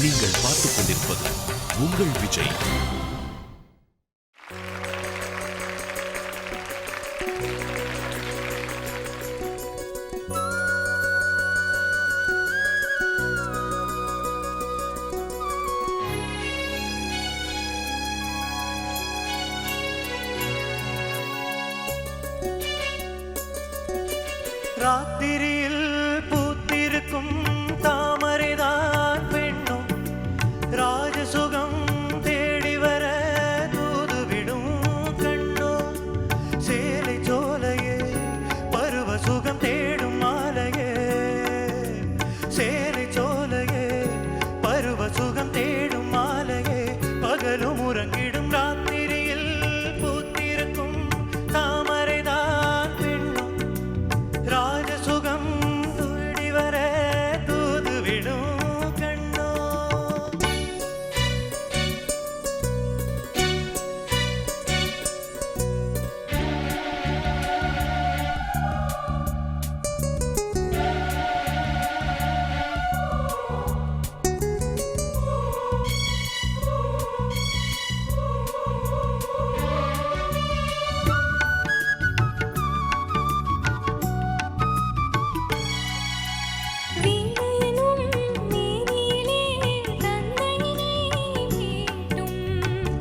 நீங்கள் பார்த்துக் கொண்டிருப்பது உங்கள் விஜய். ராத்திரியில் பூத்திருக்கும் தாமரைதான் பெண்ணும் ராஜசுகம் தேடி வர தூதுவிடும் கண்ணோ சேலை சோலையே பருவ சுகம் தேடும் மாலையே சேலை சோலையே பருவ சுகம் தேடும் மாலையே பகலும் உறங்கிடும் ராத்திரியில் பூத்திருக்கும் தாமரைதான் பெண்ணும் ராஜசுகம் துடி வர தூதுவிடும் கண்ணோ.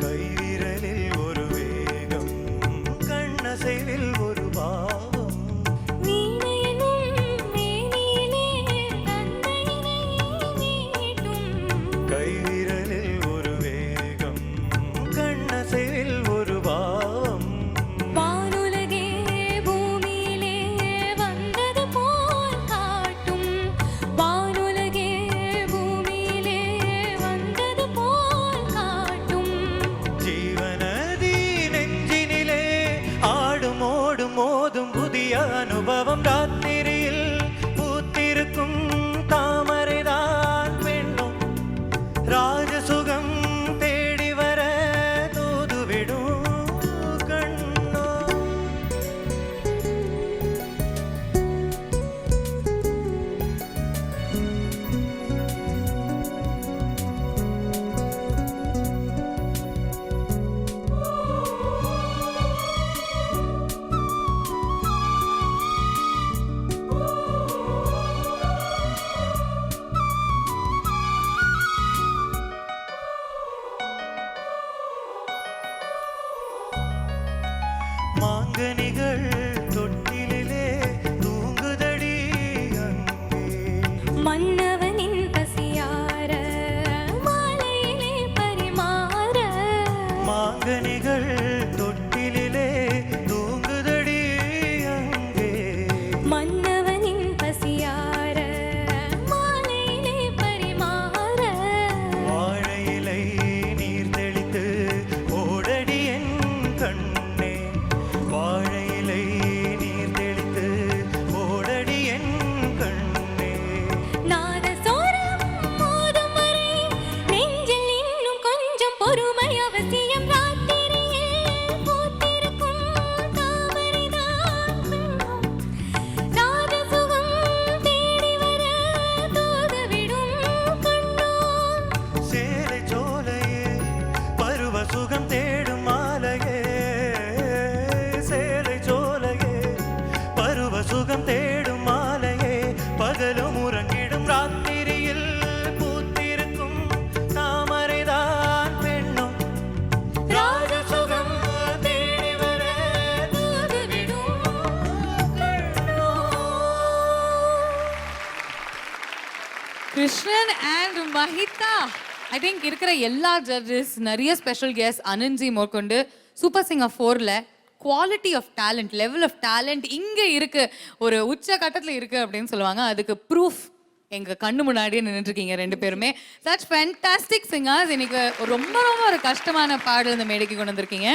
கைவிரலில் ஒரு வேகம் கண்ணசைவில் ஒரு பாவம் கைவிரலில் ஒரு வேகம் கண்ணசைவில் ஒரு பாவம் வானுலகே பூமியிலே வந்தது போல் காட்டும் வானுலகே பூமியிலே வந்தது போல் காட்டும் ஜீவநதி நெஞ்சினிலே ஆடும் ஓடும் மோதும் புதிய அனுபவம் ராத்திரியில் பூத்திருக்கும் தாமரைதான் பெண்ணும் ராஜசுகம் தேடி வர தூதுவிடும் கண்ணோ. மாங்கனிகள் தொட்டிலே தூங்குதடி அங்கே மன்னவனின் பசியார மாலையிலே பரிமாற மாங்கனிகள் தொட்டிலே தூங்குதடி அங்கே மன்னவனின் பசியார மாலையிலே பரிமாற வாழையிலை நீர் தெளித்து ஓடடி என் கண்ணே வாழையிலை நீர் தெளித்து ஓடடி என் கண்ணே நாதஸ்வரம் மோதும் வரை நெஞ்சில் இன்னும் கொஞ்சம் பொறுமை அவசியம் ராத்திரியில் பூத்திருக்கும் தாமரைதான் பெண்ணும் ராஜசுகம் தேடி வர தூதுவிடும் கண்ணோ சேலை சோலையே பருவ சுகம் தேடும் மாலையே சேலை சோலையே பருவ சுகம் தேடும் மாலையே பகலும் உறங்கிடும் ராத்திரியில் பூத்திருக்கும் தாமரைதான் பெண்ணும் ராஜசுகம் தேடி வர தூதுவிடும் கண்ணோ. Krishnan and Mahitha. I think இருக்கிற எல்லா ஜட்ஜஸ் நிறைய ஸ்பெஷல் கெஸ்ட் அனந்த்ஜி மேற்கொண்டு சூப்பர் சிங்கர் 4ல quality of talent level of talent இங்கே இருக்கு ஒரு உச்ச கட்டத்தில் இருக்கு அப்படின்னு சொல்லுவாங்க. அதுக்கு ப்ரூஃப் எங்க கண்ணு முன்னாடியே நின்றுட்டு இருக்கீங்க ரெண்டு பேருமே. Such fantastic singers. இன்னைக்கு ரொம்ப ரொம்ப ஒரு கஷ்டமான பாடல் இந்த மேடைக்கு கொண்டு வந்திருக்கீங்க.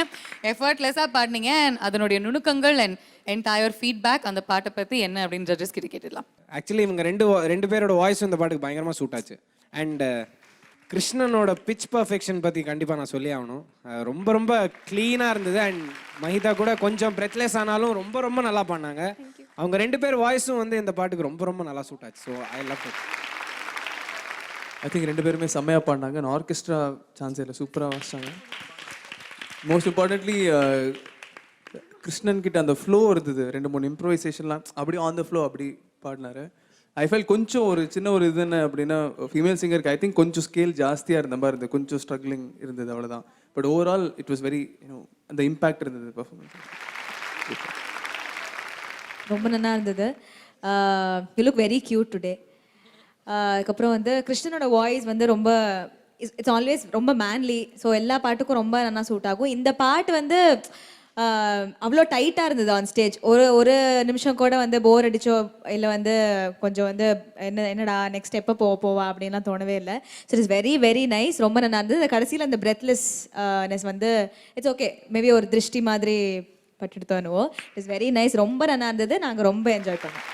எஃபர்ட்லெஸ்ஸாக பாடினீங்க. அதனுடைய நுணுக்கங்கள் அண்ட் என்டையர் ஃபீட்பேக் அந்த பாட்டை பற்றி என்ன அப்படின்னு ஜட்ஜஸ் கிட்ட கேட்டுடலாம். ஆக்சுவலி இவங்க ரெண்டு பேரோட வாய்ஸும் இந்த பாட்டுக்கு பயங்கரமாக சூட் ஆச்சு. அண்ட் கிருஷ்ணனோட பிச் பர்ஃபெக்ஷன் பற்றி கண்டிப்பாக நான் சொல்லி ஆகணும். ரொம்ப ரொம்ப க்ளீனாக இருந்தது. அண்ட் மஹிதா கூட கொஞ்சம் பிரெத்லெஸ் ஆனாலும் ரொம்ப ரொம்ப நல்லா பண்ணாங்க. அவங்க ரெண்டு பேர் வாய்ஸும் வந்து இந்த பாட்டுக்கு ரொம்ப ரொம்ப நல்லா சூட் ஆச்சு. So I love it. I think 2 பேருமே செம்மையாக பாடினாங்க. நான் ஆர்கெஸ்ட்ரா சான்ஸ் இல்லை, சூப்பராக வாசிச்சாங்க. மோஸ்ட் இம்பார்ட்டன்ட்லி கிருஷ்ணன் கிட்ட அந்த ஃப்ளோ இருந்தது, 2-3 இம்ப்ரோவைசேஷன்லாம் அப்படி ஆன் த ஃப்ளோ அப்படி பாடினாரு. ஐ ஃபெல் கொஞ்சம் ஒரு சின்ன ஒரு இது என்ன அப்படின்னா ஃபீமேல் சிங்கருக்கு ஐ திங்க் கொஞ்சம் ஸ்கேல் ஜாஸ்தியாக இருந்த மாதிரி இருந்தது, கொஞ்சம் ஸ்ட்ரகிளிங் இருந்தது அவ்வளோதான். But overall it was very அந்த இம்பேக்ட் இருந்தது பர்ஃபார்மன்ஸ். ரொம்ப நல்லா இருந்தது. You look very cute today. அதுக்கப்புறம் வந்து கிருஷ்ணனோட வாய்ஸ் வந்து ரொம்ப இட்ஸ் ஆல்வேஸ் ரொம்ப மேன்லி. ஸோ எல்லா பாட்டுக்கும் ரொம்ப நல்லா சூட் ஆகும். இந்த பாட்டு வந்து அவ்வளோ டைட்டாக இருந்தது ஆன் ஸ்டேஜ். ஒரு நிமிஷம் கூட வந்து போர் அடிச்சோ இல்லை வந்து கொஞ்சம் வந்து என்னடா நெக்ஸ்ட் எப்போ போவா அப்படின்லாம் தோணவே இல்லை. So it's very very nice. ரொம்ப நல்லா இருந்தது. கடைசியில் அந்த பிரெத்லெஸ்னஸ் வந்து இட்ஸ் ஓகே, மேபி ஒரு திருஷ்டி மாதிரி பட்டுட்டு தோணுவோம். It's very nice. ரொம்ப நல்லா இருந்தது. நாங்கள் ரொம்ப என்ஜாய் பண்ணோம்.